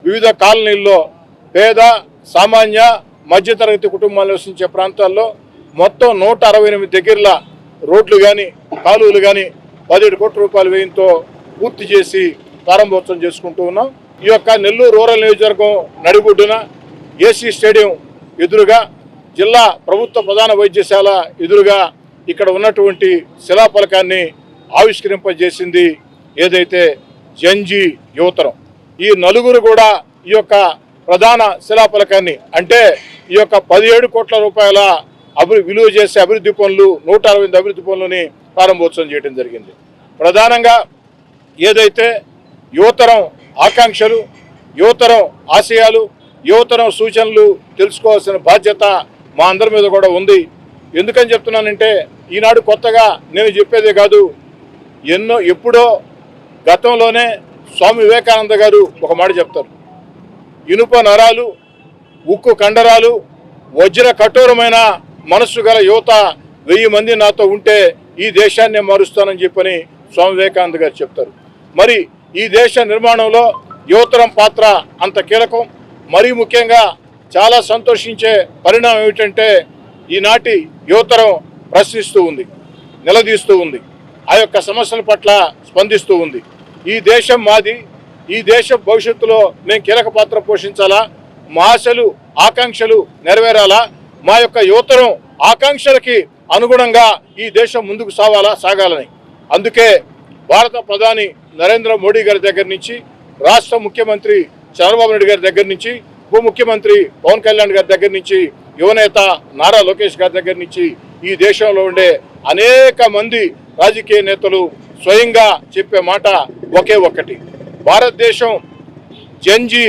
వివిధ కాలనీల్లో పేద సామాన్య మధ్యతరగతి కుటుంబాలు నివసించే ప్రాంతాల్లో మొత్తం 168 దగ్గరల రోడ్లు కానీ కాలువలు కానీ 17 కోట్ల రూపాయల వ్యయంతో పూర్తి చేసి ప్రారంభోత్సవం చేసుకుంటూ ఉన్నాం. ఈ యొక్క నెల్లూరు రూరల్ నియోజకవర్గం నడిబొడ్డున ఏసీ స్టేడియం ఎదురుగా జిల్లా ప్రభుత్వ ప్రధాన వైద్యశాల ఎదురుగా ఇక్కడ ఉన్నటువంటి శిలాఫలకాన్ని ఆవిష్కరింపజేసింది ఏదైతే జంజీ యువతరం. ఈ నలుగురు కూడా ఈ యొక్క ప్రధాన శిలాఫలకాన్ని అంటే ఈ యొక్క 17 కోట్ల రూపాయల విలువ చేసే అభివృద్ధి పనులు 168 అభివృద్ధి పనులని ప్రారంభోత్సవం చేయడం జరిగింది. ప్రధానంగా ఏదైతే యువతరం ఆకాంక్షలు, యువతరం ఆశయాలు, యువతరం సూచనలు తెలుసుకోవాల్సిన బాధ్యత మా అందరి మీద కూడా ఉంది. ఎందుకని చెప్తున్నానంటే ఈనాడు కొత్తగా నేను చెప్పేదే కాదు, ఎప్పుడో గతంలోనే స్వామి వివేకానంద గారు ఒక మాట చెప్తారు, ఇనుప నరాలు, ఉక్కు కండరాలు, వజ్ర కఠోరమైన మనస్సు గల యువత 1000 మంది నాతో ఉంటే ఈ దేశాన్ని మారుస్తానని చెప్పని స్వామి వివేకానంద గారు చెప్తారు. మరి ఈ దేశ నిర్మాణంలో యువతరం పాత్ర అంత కీలకం. మరీ ముఖ్యంగా చాలా సంతోషించే పరిణామం ఏమిటంటే ఈనాటి యువతరం ప్రశ్నిస్తూ ఉంది, నిలదీస్తూ ఉంది, ఆ యొక్క సమస్యల పట్ల స్పందిస్తూ ఉంది. ఈ దేశం మాది, ఈ దేశ భవిష్యత్తులో మేము కీలక పాత్ర పోషించాలా, మా ఆశలు ఆకాంక్షలు నెరవేరాలా, మా యొక్క యువతరం ఆకాంక్షలకి అనుగుణంగా ఈ దేశం ముందుకు సాగాలని. అందుకే భారత ప్రధాని నరేంద్ర మోడీ గారి దగ్గర నుంచి, రాష్ట్ర ముఖ్యమంత్రి చంద్రబాబు నాయుడు గారి దగ్గర నుంచి, ఉప ముఖ్యమంత్రి పవన్ కళ్యాణ్ గారి దగ్గర నుంచి, యువనేత నారా లోకేష్ గారి దగ్గర నుంచి ఈ దేశంలో ఉండే అనేక మంది రాజకీయ నేతలు స్వయంగా చెప్పే మాట ఒకే ఒక్కటి, భారతదేశం జంజీ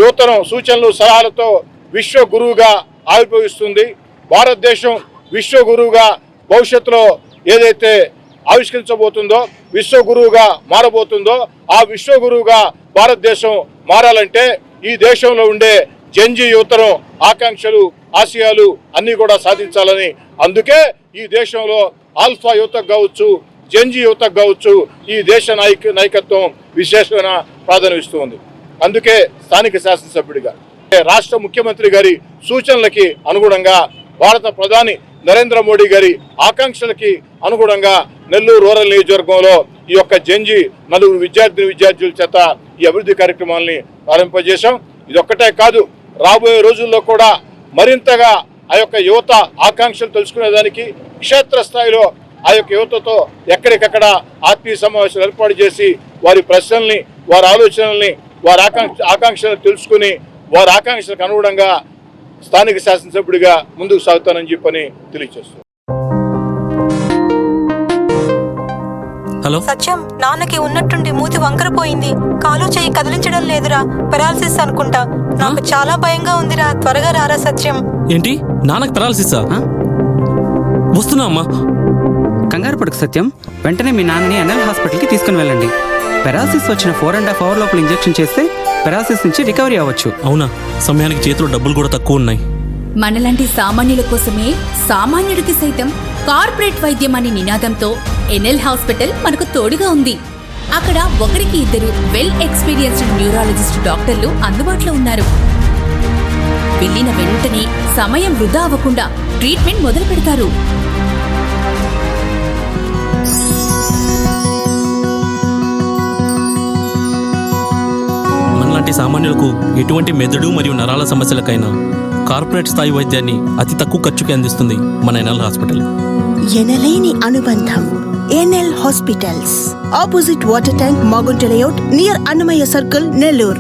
యువతరం సూచనలు సలహాలతో విశ్వ గురువుగా ఆవిర్భవిస్తుంది. భారతదేశం విశ్వ గురువుగా భవిష్యత్తులో ఏదైతే ఆవిష్కరించబోతుందో, విశ్వ గురువుగా మారబోతుందో, ఆ విశ్వ గురువుగా భారతదేశం మారాలంటే ఈ దేశంలో ఉండే జంజీ యువతరం ఆకాంక్షలు ఆశయాలు అన్నీ కూడా సాధించాలని, అందుకే ఈ దేశంలో ఆల్ఫా యువతకు కావచ్చు, జంజీ యువతకు కావచ్చు ఈ దేశ నాయకత్వం విశేషమైన ప్రాధాన్యం ఇస్తుంది. అందుకే స్థానిక శాసనసభ్యుడిగా రాష్ట్ర ముఖ్యమంత్రి గారి సూచనలకి అనుగుణంగా, భారత ప్రధాని నరేంద్ర మోడీ గారి ఆకాంక్షలకి అనుగుణంగా నెల్లూరు రూరల్ నియోజకవర్గంలో ఈ యొక్క జంజీ 4 విద్యార్థుల చేత ఈ అభివృద్ధి కార్యక్రమాలని ప్రారంభింపజేశాం. ఇదొక్కటే కాదు, రాబోయే రోజుల్లో కూడా మరింతగా ఆ యొక్క యువత ఆకాంక్షలు తెలుసుకునేదానికి క్షేత్రస్థాయిలో ఆ యొక్క యువతతో ఎక్కడికక్కడ ఆత్మీయ సమావేశాలు ఏర్పాటు చేసి వారి ప్రశ్నల్ని, వారి ఆలోచనల్ని, వారి ఆకాంక్షలను తెలుసుకుని వారి ఆకాంక్షలకు అనుగుణంగా స్థానిక శాసనసభ్యుడిగా ముందుకు సాగుతానని చెప్పని తెలియజేస్తాను. హలో సత్యం, నాన్నకి ఉన్నట్టుండి మూతి వంకరపోయింది, కాలు చేయి కదిలించడం లేదురా, పెరాలసిస్ అనుకుంటా. నాకు చాలా భయంగా ఉందిరా, త్వరగా రారా సత్యం. ఏంటి, నాన్నకి పెరాలసిసా? వస్తున్నా అమ్మా. కంగారు పడుకు సత్యం, వెంటనే మీ నాన్నని ఎన్ఎల్ హాస్పిటల్కి తీసుకుని వెళ్ళండి. పెరాలసిస్ వచ్చిన 4.5 hours లోపల ఇంజెక్షన్ చేస్తే పెరాలసిస్ నుంచి రికవరీ అవ్వచ్చు. అవునా? సమయానికి చేతిలో డబ్బులు కూడా తక్కువ ఉన్నాయి. మనలాంటి సామాన్యుల కోసమే సామాన్యుడికి సైతం కార్పొరేట్ వైద్యం అనే నినాదంతో ఎన్ఎల్ హాస్పిటల్ మనకు తోడుగా ఉంది. అక్కడ 1-2 వెల్ ఎక్స్పీరియన్స్డ్ న్యూరాలజిస్ట్ డాక్టర్లు అందుబాటులో ఉన్నారు. వెళ్ళిన వెంటనే సమయం వృధా అవ్వకుండా ట్రీట్మెంట్ మొదలు పెడతారు. మనలాంటి సామాన్యులకు ఎటువంటి మెదడు మరియు నరాల సమస్యలకైనా కార్పొరేట్ స్థాయి వైద్యాన్ని అతి తక్కువ ఖర్చుకి అందిస్తుంది మన ఎన్ఎల్ హాస్పిటల్. ఎనలేని అనుబంధం. NL hospitals, opposite water tank, Magunta layout, near Annamayya circle, Nellore.